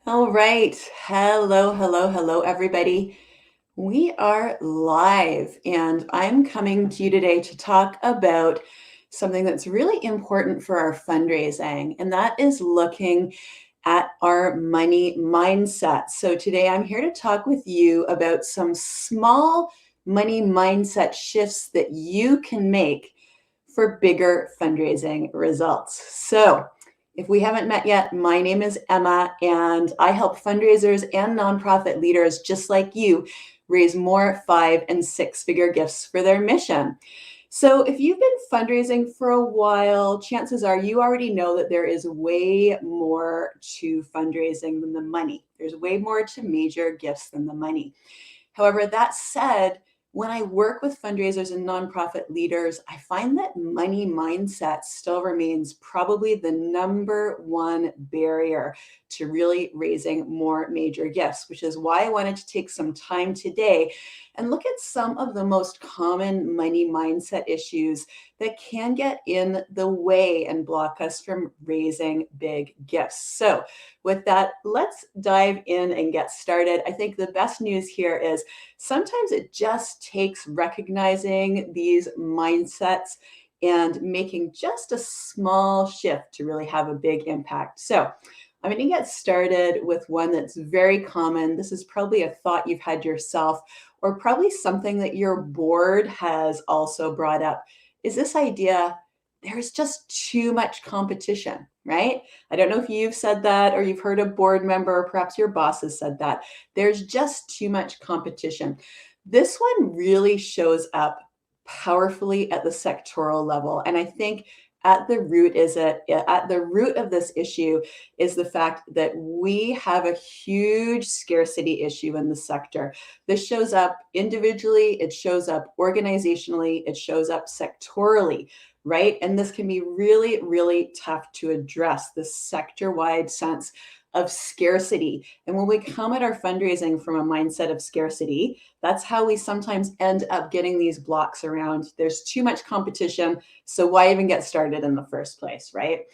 All right. Hello, hello, hello, everybody. We are live, and I'm coming to you today to talk about something that's really important for our fundraising, and that is looking at our money mindset. So, today I'm here to talk with you about some small money mindset shifts that you can make for bigger fundraising results. So, if we haven't met yet, my name is Emma, and I help fundraisers and nonprofit leaders just like you raise more 5- and 6-figure gifts for their mission. So if you've been fundraising for a while, chances are you already know that there is way more to fundraising than the money. There's way more to major gifts than the money. However, that said, when I work with fundraisers and nonprofit leaders, I find that money mindset still remains probably the number one barrier to really raising more major gifts, which is why I wanted to take some time today and look at some of the most common money mindset issues that can get in the way and block us from raising big gifts. So, with that, let's dive in and get started. I think the best news here is sometimes it just takes recognizing these mindsets and making just a small shift to really have a big impact. So, I'm going to get started with one that's very common. This is probably a thought you've had yourself, or probably something that your board has also brought up. Is this idea there's just too much competition, right? I don't know if you've said that or you've heard a board member, or perhaps your boss has said that. There's just too much competition. This one really shows up powerfully at the sectoral level. And I think at the root of this issue is the fact that we have a huge scarcity issue in the sector. This shows up individually, it shows up organizationally, it shows up sectorally, right? And this can be really, really tough to address, this sector-wide sense of scarcity. And when we come at our fundraising from a mindset of scarcity, that's how we sometimes end up getting these blocks around. There's too much competition, so why even get started in the first place, right?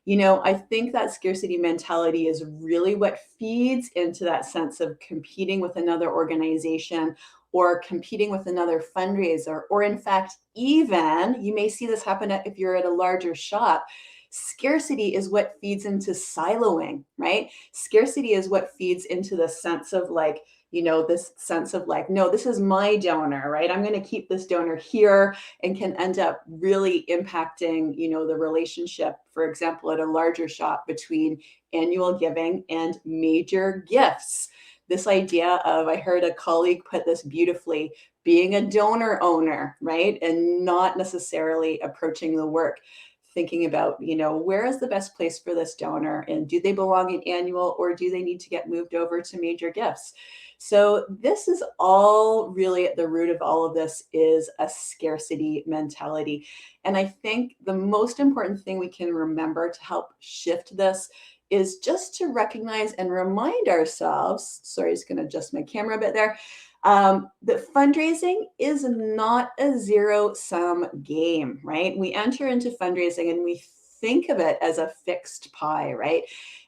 I think that scarcity mentality is really what feeds into that sense of competing with another organization or competing with another fundraiser, or in fact, even you may see this happen if you're at a larger shop. Scarcity is what feeds into siloing, right? Scarcity is what feeds into the sense of this sense of no, this is my donor, right? I'm going to keep this donor here, and can end up really impacting, the relationship, for example, at a larger shop between annual giving and major gifts. This idea of, I heard a colleague put this beautifully, being a donor owner, right? And not necessarily approaching the work thinking about, where is the best place for this donor, and do they belong in annual, or do they need to get moved over to major gifts? So this is all really at the root of all of this is a scarcity mentality. And I think the most important thing we can remember to help shift this is just to recognize and remind ourselves, sorry, just going to adjust my camera a bit there, that fundraising is not a zero-sum game, right? We enter into fundraising and we think of it as a fixed pie, right?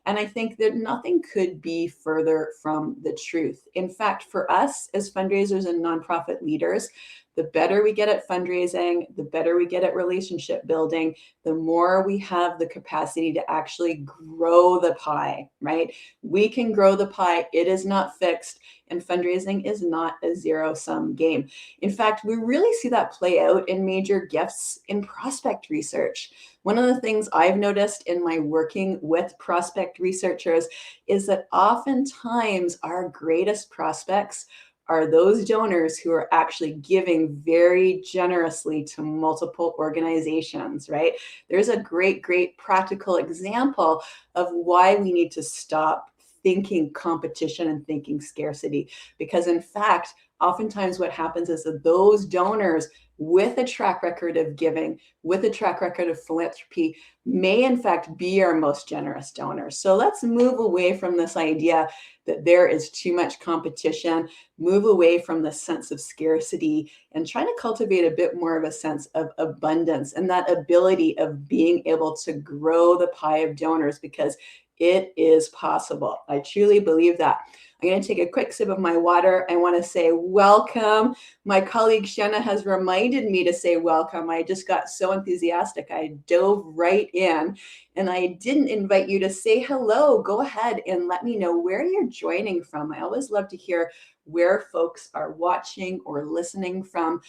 And I think that nothing could be further from the truth. In fact, for us as fundraisers and nonprofit leaders, the better we get at fundraising, the better we get at relationship building, the more we have the capacity to actually grow the pie, right? We can grow the pie. It is not fixed, and fundraising is not a zero-sum game. In fact, we really see that play out in major gifts in prospect research. One of the things I've noticed in my working with prospect researchers is that oftentimes our greatest prospects are those donors who are actually giving very generously to multiple organizations, right? There's a great, great practical example of why we need to stop thinking competition and thinking scarcity. Because in fact, oftentimes what happens is that those donors with a track record of giving, with a track record of philanthropy, may in fact be our most generous donors. So let's move away from this idea that there is too much competition, move away from the sense of scarcity, and try to cultivate a bit more of a sense of abundance and that ability of being able to grow the pie of donors. Because it is possible. I truly believe that. I'm going to take a quick sip of my water. I want to say welcome. My colleague Shanna has reminded me to say welcome. I just got so enthusiastic. I dove right in, and I didn't invite you to say hello. Go ahead and let me know where you're joining from. I always love to hear where folks are watching or listening from.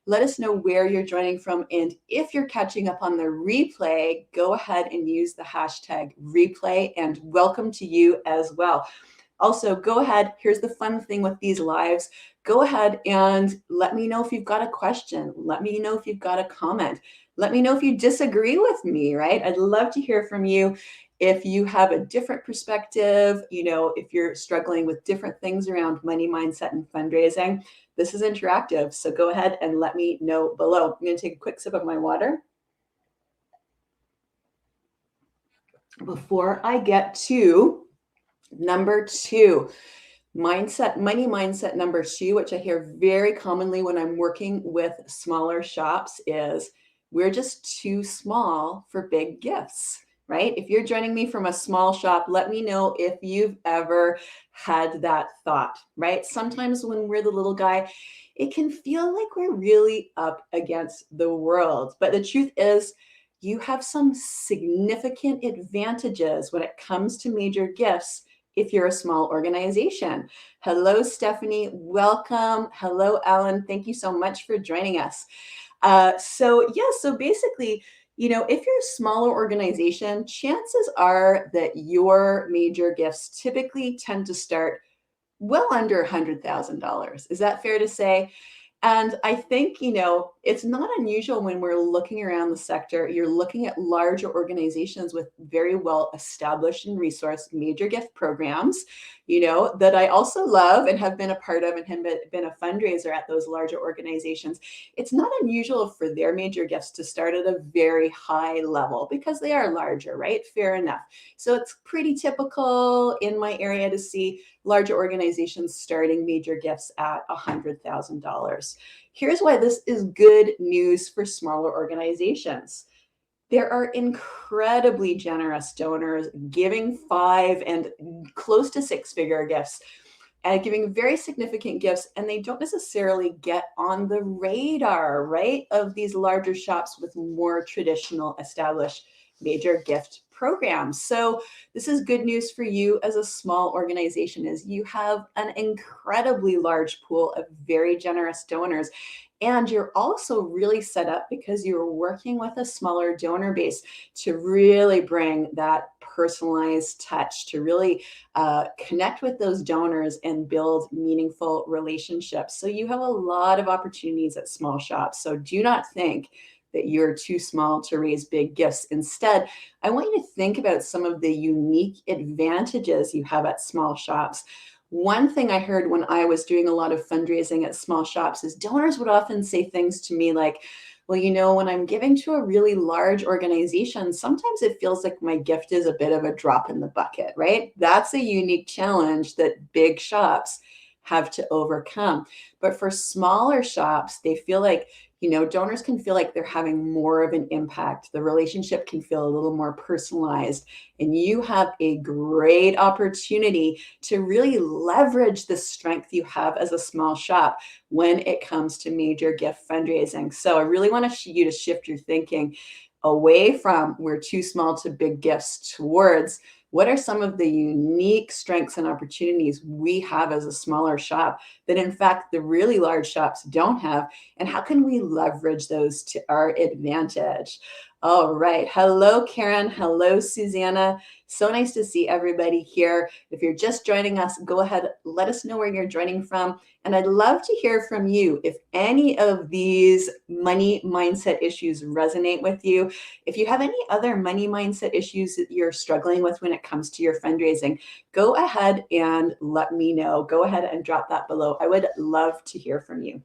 Let us know where you're joining from. And if you're catching up on the replay, go ahead and use the hashtag replay, and welcome to you as well. Also, go ahead. Here's the fun thing with these lives. Go ahead and let me know if you've got a question. Let me know if you've got a comment. Let me know if you disagree with me, right? I'd love to hear from you. If you have a different perspective, if you're struggling with different things around money mindset and fundraising, this is interactive. So go ahead and let me know below. I'm going to take a quick sip of my water before I get to number 2. Money mindset number 2, which I hear very commonly when I'm working with smaller shops, is we're just too small for big gifts, right? If you're joining me from a small shop, let me know if you've ever had that thought, right? Sometimes when we're the little guy, it can feel like we're really up against the world. But the truth is, you have some significant advantages when it comes to major gifts if you're a small organization. Hello, Stephanie. Welcome. Hello, Alan. Thank you so much for joining us. So basically, if you're a smaller organization, chances are that your major gifts typically tend to start well under $100,000. Is that fair to say? And I think, it's not unusual when we're looking around the sector, you're looking at larger organizations with very well established and resourced major gift programs, that I also love and have been a part of and have been a fundraiser at those larger organizations. It's not unusual for their major gifts to start at a very high level because they are larger, right? Fair enough. So it's pretty typical in my area to see larger organizations starting major gifts at $100,000. Here's why this is good news for smaller organizations. There are incredibly generous donors giving 5 and close to 6-figure gifts and giving very significant gifts, and they don't necessarily get on the radar, right, of these larger shops with more traditional established major gift programs. So this is good news for you as a small organization, as you have an incredibly large pool of very generous donors. And you're also really set up because you're working with a smaller donor base to really bring that personalized touch, to really connect with those donors and build meaningful relationships. So you have a lot of opportunities at small shops. So do not think that you're too small to raise big gifts. Instead, I want you to think about some of the unique advantages you have at small shops. One thing I heard when I was doing a lot of fundraising at small shops is donors would often say things to me like, well, when I'm giving to a really large organization, sometimes it feels like my gift is a bit of a drop in the bucket, right? That's a unique challenge that big shops have to overcome. But for smaller shops, they feel like, donors can feel like they're having more of an impact. The relationship can feel a little more personalized. And you have a great opportunity to really leverage the strength you have as a small shop when it comes to major gift fundraising. So I really want you to shift your thinking away from we're too small to big gifts towards what are some of the unique strengths and opportunities we have as a smaller shop that, in fact, the really large shops don't have? And how can we leverage those to our advantage? All right. Hello, Karen. Hello, Susanna. So nice to see everybody here. If you're just joining us, go ahead, let us know where you're joining from. And I'd love to hear from you if any of these money mindset issues resonate with you. If you have any other money mindset issues that you're struggling with when it comes to your fundraising, go ahead and let me know. Go ahead and drop that below. I would love to hear from you.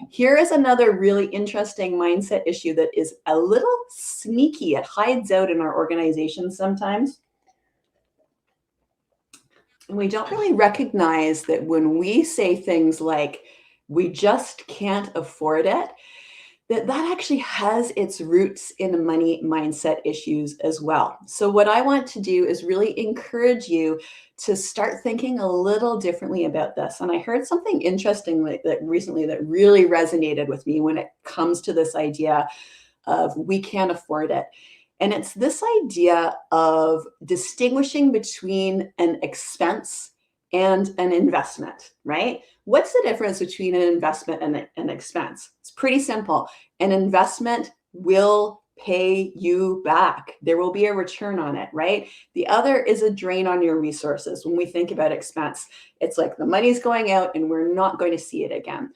Here is another really interesting mindset issue that is a little sneaky. It hides out in our organizations sometimes. And we don't really recognize that when we say things like, we just can't afford it, that actually has its roots in money mindset issues as well. So what I want to do is really encourage you to start thinking a little differently about this. And I heard something interesting that recently that really resonated with me when it comes to this idea of we can't afford it. And it's this idea of distinguishing between an expense and an investment, right? What's the difference between an investment and an expense? It's pretty simple. An investment will pay you back. There will be a return on it, right? The other is a drain on your resources. When we think about expense, it's like the money's going out and we're not going to see it again.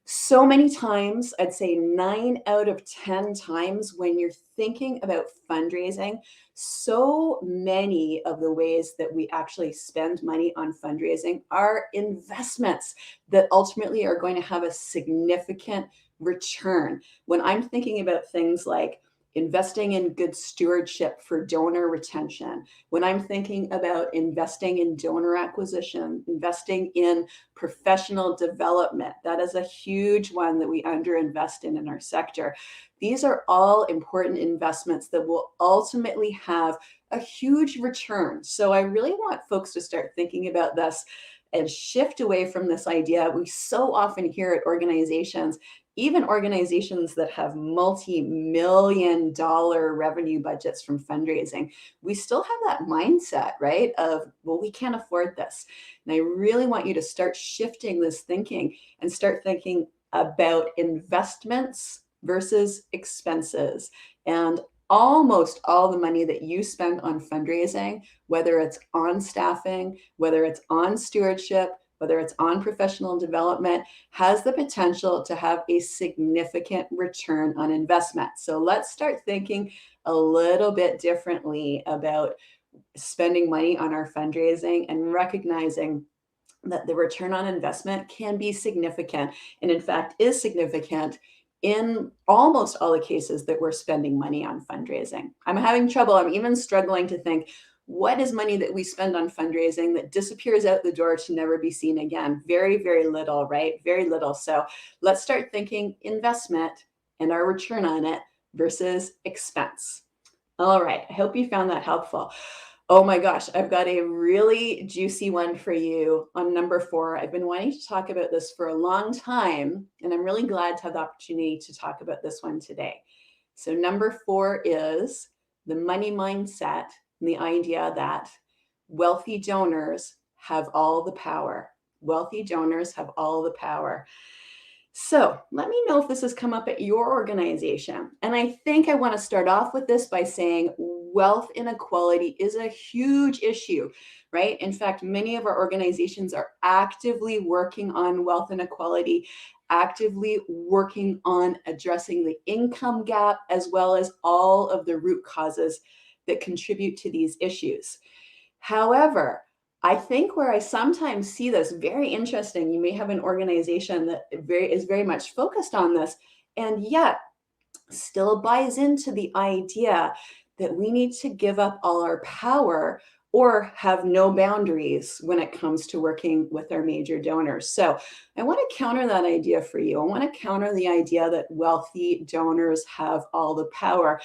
So many times, I'd say 9 out of 10 times when you're thinking about fundraising, so many of the ways that we actually spend money on fundraising are investments that ultimately are going to have a significant return. When I'm thinking about things like investing in good stewardship for donor retention, when I'm thinking about investing in donor acquisition, investing in professional development, that is a huge one that we underinvest in our sector. These are all important investments that will ultimately have a huge return. So I really want folks to start thinking about this and shift away from this idea. We so often hear at organizations, even organizations that have multi-million dollar revenue budgets from fundraising, we still have that mindset, right? Of, well, we can't afford this. And I really want you to start shifting this thinking and start thinking about investments versus expenses. And almost all the money that you spend on fundraising, whether it's on staffing, whether it's on stewardship, whether it's on professional development, has the potential to have a significant return on investment. So let's start thinking a little bit differently about spending money on our fundraising and recognizing that the return on investment can be significant, and in fact is significant in almost all the cases that we're spending money on fundraising. I'm having trouble, I'm even struggling to think, what is money that we spend on fundraising that disappears out the door to never be seen again? Very, very little, right? Very little. So let's start thinking investment and our return on it versus expense. All right, I hope you found that helpful. Oh my gosh, I've got a really juicy one for you on number 4. I've been wanting to talk about this for a long time, and I'm really glad to have the opportunity to talk about this one today. So number 4 is the money mindset and the idea that wealthy donors have all the power. Wealthy donors have all the power. So let me know if this has come up at your organization. And I think I want to start off with this by saying wealth inequality is a huge issue, right? In fact, many of our organizations are actively working on wealth inequality, actively working on addressing the income gap, as well as all of the root causes that contribute to these issues. However, I think where I sometimes see this very interesting, you may have an organization that is very much focused on this, and yet still buys into the idea that we need to give up all our power or have no boundaries when it comes to working with our major donors. So I want to counter that idea for you. I want to counter the idea that wealthy donors have all the power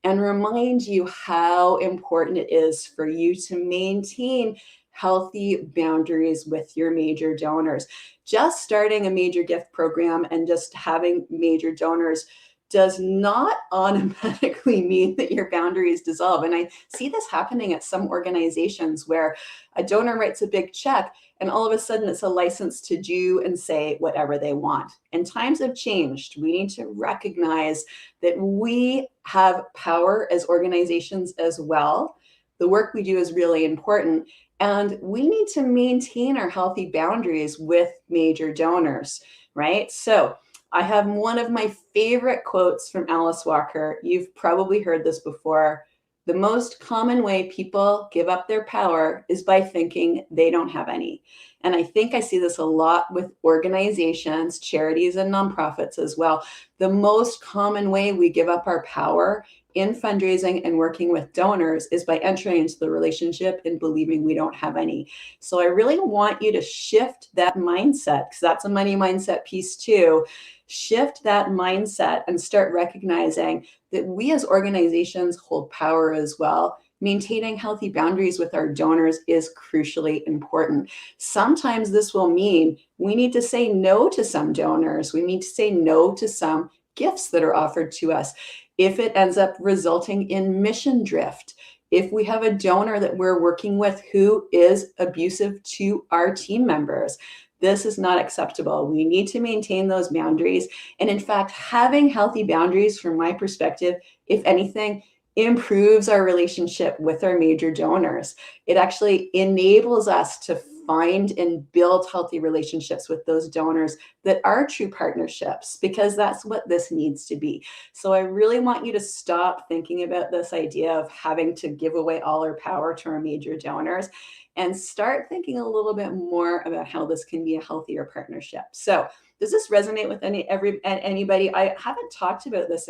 and remind you how important it is for you to maintain healthy boundaries with your major donors. Just starting a major gift program and just having major donors does not automatically mean that your boundaries dissolve. And I see this happening at some organizations where a donor writes a big check and all of a sudden it's a license to do and say whatever they want. And times have changed. We need to recognize that we have power as organizations as well. The work we do is really important. And we need to maintain our healthy boundaries with major donors, right? So I have one of my favorite quotes from Alice Walker. You've probably heard this before. The most common way people give up their power is by thinking they don't have any. And I think I see this a lot with organizations, charities, and nonprofits as well. The most common way we give up our power in fundraising and working with donors is by entering into the relationship and believing we don't have any. So I really want you to shift that mindset, because that's a money mindset piece too. Shift that mindset and start recognizing that we as organizations hold power as well. Maintaining healthy boundaries with our donors is crucially important. Sometimes this will mean we need to say no to some donors. We need to say no to some gifts that are offered to us. If it ends up resulting in mission drift, if we have a donor that we're working with who is abusive to our team members, this is not acceptable. We need to maintain those boundaries. And in fact, having healthy boundaries, from my perspective, if anything, improves our relationship with our major donors. It actually enables us to find and build healthy relationships with those donors that are true partnerships, because that's what this needs to be. So I really want you to stop thinking about this idea of having to give away all our power to our major donors and start thinking a little bit more about how this can be a healthier partnership. So does this resonate with anybody? I haven't talked about this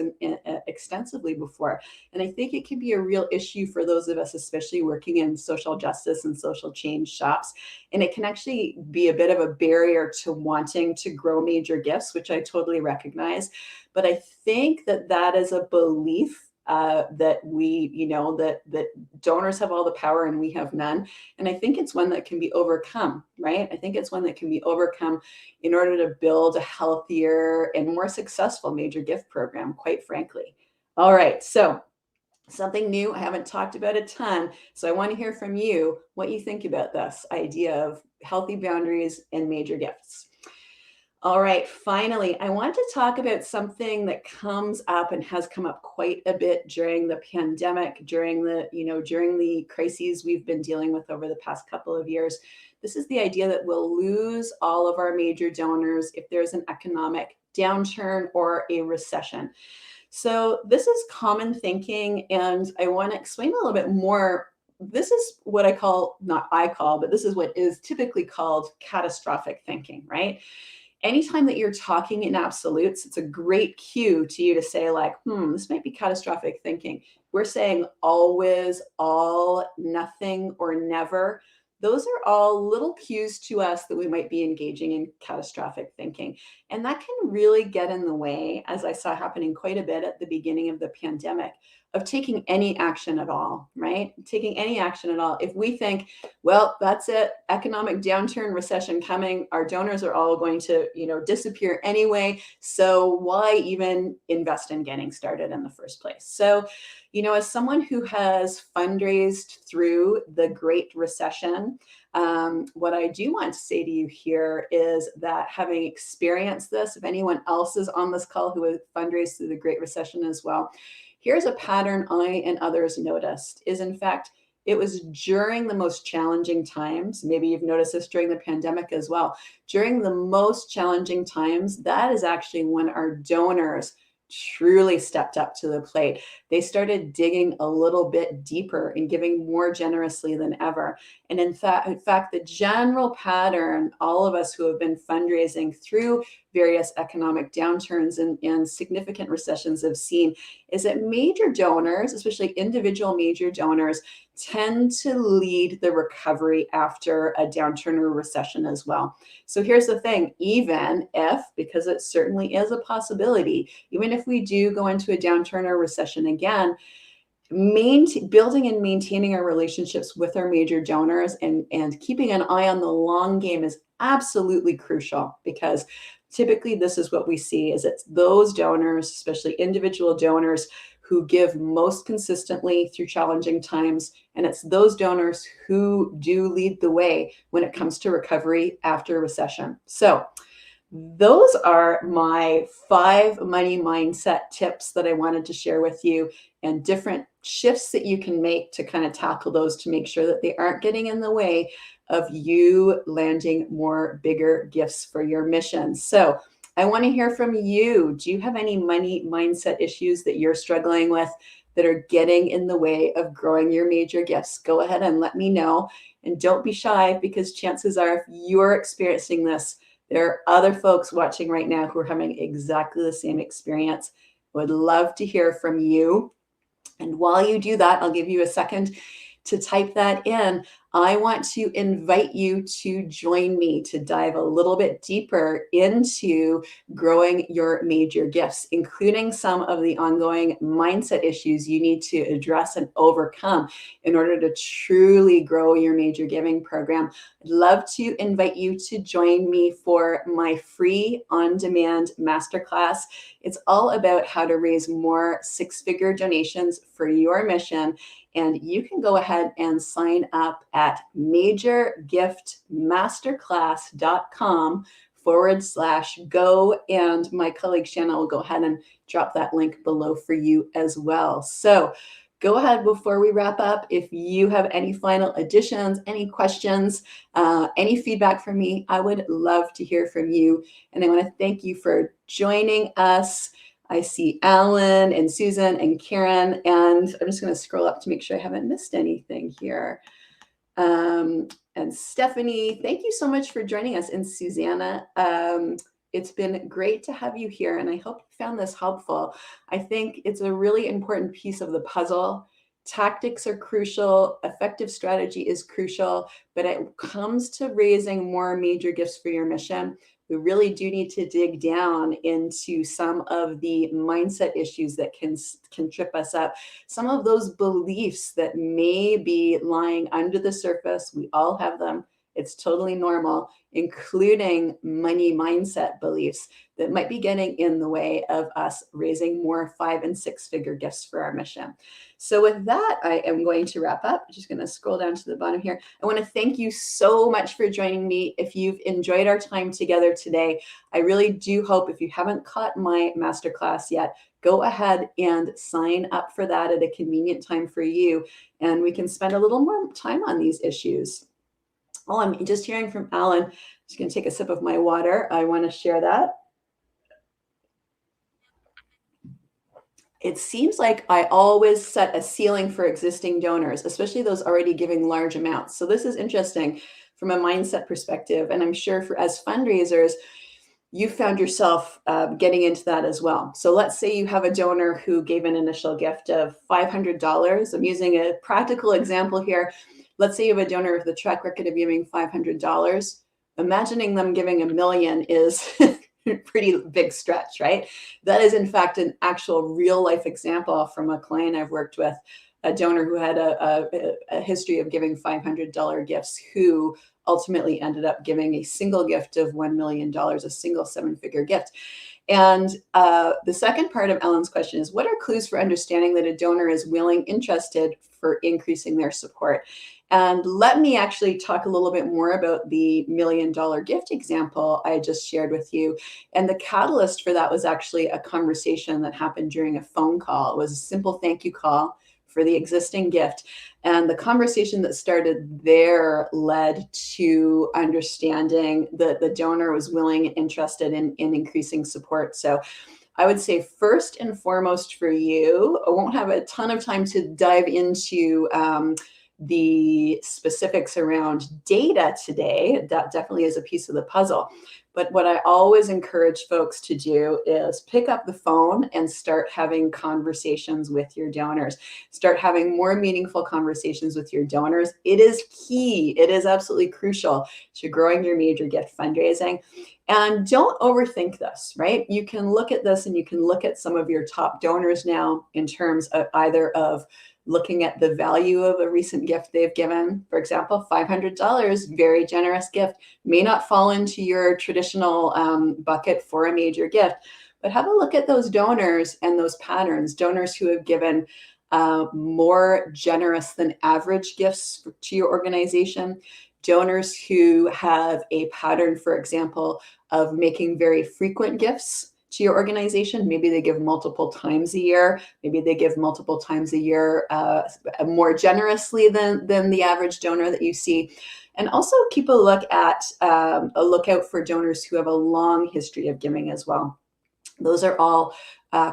extensively before, and I think it can be a real issue for those of us, especially working in social justice and social change shops. And it can actually be a bit of a barrier to wanting to grow major gifts, which I totally recognize. But I think that that is a belief that that donors have all the power and we have none. And I think it's one that can be overcome, right? I think it's one that can be overcome in order to build a healthier and more successful major gift program, quite frankly. All right, so something new I haven't talked about a ton. So I want to hear from you what you think about this idea of healthy boundaries and major gifts. All right, finally, I want to talk about something that comes up and has come up quite a bit during the pandemic, during the crises we've been dealing with over the past couple of years. This is the idea that we'll lose all of our major donors if there's an economic downturn or a recession. So this is common thinking, and I want to explain a little bit more. This is what but this is what is typically called catastrophic thinking, right? Anytime that you're talking in absolutes, it's a great cue to you to say like, this might be catastrophic thinking. We're saying always, all, nothing, or never. Those are all little cues to us that we might be engaging in catastrophic thinking. And that can really get in the way, as I saw happening quite a bit at the beginning of the pandemic, of taking any action at all, right? Taking any action at all. If we think, well, that's it, economic downturn, recession coming, our donors are all going to, disappear anyway. So why even invest in getting started in the first place? So, as someone who has fundraised through the Great Recession, what I do want to say to you here is that, having experienced this, if anyone else is on this call who has fundraised through the Great Recession as well, here's a pattern I and others noticed is, in fact, it was during the most challenging times. Maybe you've noticed this during the pandemic as well. During the most challenging times, that is actually when our donors truly stepped up to the plate. They started digging a little bit deeper and giving more generously than ever. And in fact, the general pattern, all of us who have been fundraising through various economic downturns and significant recessions have seen, is that major donors, especially individual major donors, tend to lead the recovery after a downturn or recession as well. So here's the thing, even if, because it certainly is a possibility, even if we do go into a downturn or recession again, building and maintaining our relationships with our major donors and keeping an eye on the long game is absolutely crucial, because typically this is what we see, is it's those donors, especially individual donors, who give most consistently through challenging times. And it's those donors who do lead the way when it comes to recovery after a recession. So those are my 5 money mindset tips that I wanted to share with you, and different shifts that you can make to kind of tackle those, to make sure that they aren't getting in the way of you landing more bigger gifts for your mission. So I want to hear from you. Do you have any money mindset issues that you're struggling with that are getting in the way of growing your major gifts? Go ahead and let me know. And don't be shy, because chances are, if you're experiencing this, there are other folks watching right now who are having exactly the same experience. Would love to hear from you. And while you do that, I'll give you a second to type that in. I want to invite you to join me to dive a little bit deeper into growing your major gifts, including some of the ongoing mindset issues you need to address and overcome in order to truly grow your major giving program. I'd love to invite you to join me for my free on-demand masterclass. It's all about how to raise more six-figure donations for your mission. And you can go ahead and sign up at majorgiftmasterclass.com/go. And my colleague Shanna will go ahead and drop that link below for you as well. So go ahead before we wrap up. If you have any final additions, any questions, any feedback from me, I would love to hear from you. And I want to thank you for joining us. I see Alan and Susan and Karen, and I'm just going to scroll up to make sure I haven't missed anything here. And Stephanie, thank you so much for joining us. And Susanna, it's been great to have you here, and I hope you found this helpful. I think it's a really important piece of the puzzle. Tactics are crucial, effective strategy is crucial, but it comes to raising more major gifts for your mission. We really do need to dig down into some of the mindset issues that can trip us up. Some of those beliefs that may be lying under the surface. We all have them. It's totally normal, including money mindset beliefs that might be getting in the way of us raising more 5- and 6-figure gifts for our mission. So with that, I am going to wrap up. I'm just going to scroll down to the bottom here. I want to thank you so much for joining me. If you've enjoyed our time together today, I really do hope, if you haven't caught my masterclass yet, go ahead and sign up for that at a convenient time for you, and we can spend a little more time on these issues. Oh, I'm just hearing from Alan. I'm just going to take a sip of my water. I want to share that. It seems like I always set a ceiling for existing donors, especially those already giving large amounts. So this is interesting from a mindset perspective. And I'm sure as fundraisers, you found yourself getting into that as well. So let's say you have a donor who gave an initial gift of $500. I'm using a practical example here. Let's say you have a donor with a track record of giving $500. Imagining them giving $1 million is a pretty big stretch, right? That is, in fact, an actual real life example from a client I've worked with, a donor who had a history of giving $500 gifts, who ultimately ended up giving a single gift of $1 million, a single 7-figure gift. And the second part of Ellen's question is, what are clues for understanding that a donor is willing, interested for increasing their support? And let me actually talk a little bit more about the $1 million gift example I just shared with you. And the catalyst for that was actually a conversation that happened during a phone call. It was a simple thank you call for the existing gift. And the conversation that started there led to understanding that the donor was willing and interested in increasing support. So I would say first and foremost for you, I won't have a ton of time to dive into the specifics around data today. That definitely is a piece of the puzzle. But what I always encourage folks to do is pick up the phone and start having conversations with your donors. Start having more meaningful conversations with your donors. It is key. It is absolutely crucial to growing your major gift fundraising. And don't overthink this, right? You can look at this and you can look at some of your top donors now in terms of either of looking at the value of a recent gift they've given. For example, $500, very generous gift, may not fall into your traditional bucket for a major gift, but have a look at those donors and those patterns, donors who have given more generous than average gifts to your organization, donors who have a pattern, for example, of making very frequent gifts to your organization. Maybe they give multiple times a year. Maybe they give multiple times a year more generously than the average donor that you see. And also keep a look at a lookout for donors who have a long history of giving as well. Those are all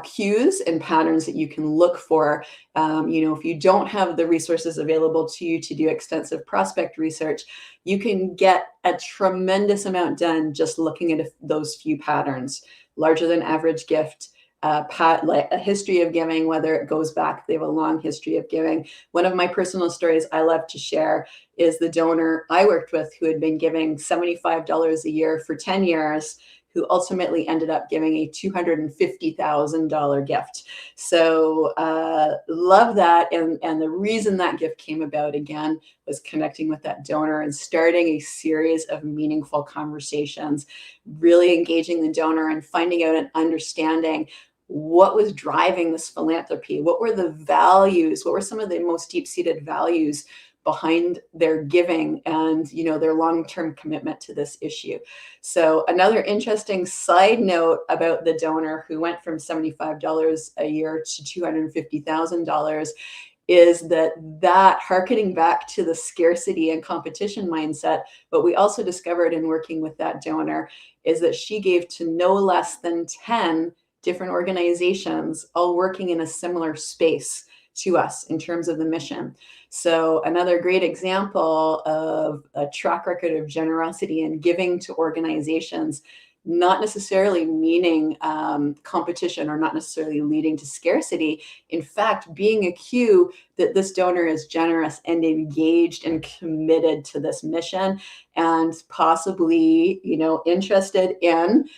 cues and patterns that you can look for. If you don't have the resources available to you to do extensive prospect research, you can get a tremendous amount done just looking at those few patterns. Larger than average gift, like a history of giving, whether it goes back, they have a long history of giving. One of my personal stories I love to share is the donor I worked with who had been giving $75 a year for 10 years, who ultimately ended up giving a $250,000 gift. So love that. And the reason that gift came about, again, was connecting with that donor and starting a series of meaningful conversations, really engaging the donor and finding out and understanding what was driving this philanthropy. What were the values? What were some of the most deep-seated values behind their giving and, you know, their long-term commitment to this issue? So another interesting side note about the donor who went from $75 a year to $250,000 is that harkening back to the scarcity and competition mindset, what we also discovered in working with that donor is that she gave to no less than 10 different organizations, all working in a similar space to us in terms of the mission. So another great example of a track record of generosity and giving to organizations, not necessarily meaning competition or not necessarily leading to scarcity. In fact, being a cue that this donor is generous and engaged and committed to this mission and possibly, you know, interested in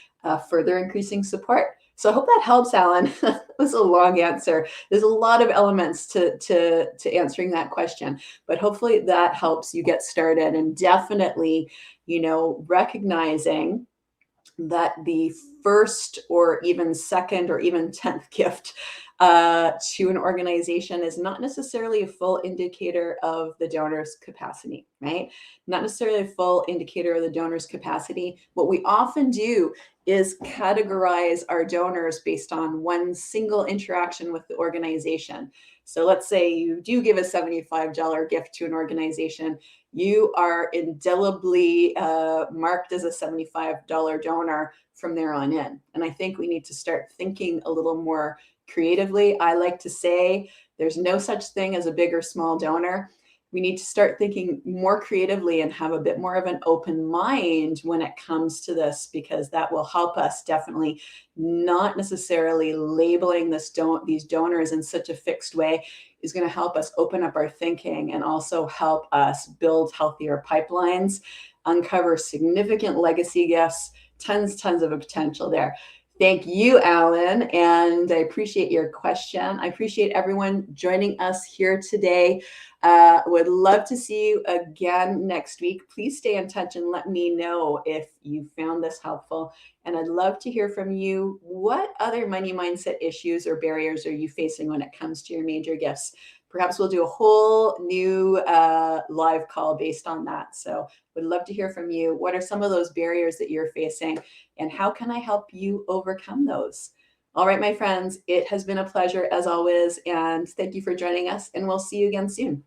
further increasing support. So I hope that helps, Alan. That was a long answer. There's a lot of elements to answering that question, but hopefully that helps you get started. And definitely, you know, recognizing that the first or even second or even 10th gift to an organization is not necessarily a full indicator of the donor's capacity, right? Not necessarily a full indicator of the donor's capacity. What we often do is categorize our donors based on one single interaction with the organization. So let's say you do give a $75 gift to an organization, you are indelibly marked as a $75 donor from there on in. And I think we need to start thinking a little more creatively. I like to say there's no such thing as a big or small donor. We need to start thinking more creatively and have a bit more of an open mind when it comes to this, because that will help us definitely, not necessarily labeling these donors in such a fixed way is going to help us open up our thinking and also help us build healthier pipelines, uncover significant legacy gifts, tons of potential there. Thank you, Alan, and I appreciate your question. I appreciate everyone joining us here today. Would love to see you again next week. Please stay in touch and let me know if you found this helpful. And I'd love to hear from you. What other money mindset issues or barriers are you facing when it comes to your major gifts? Perhaps we'll do a whole new live call based on that. So would love to hear from you. What are some of those barriers that you're facing, and how can I help you overcome those? All right, my friends, it has been a pleasure as always, and thank you for joining us, and we'll see you again soon.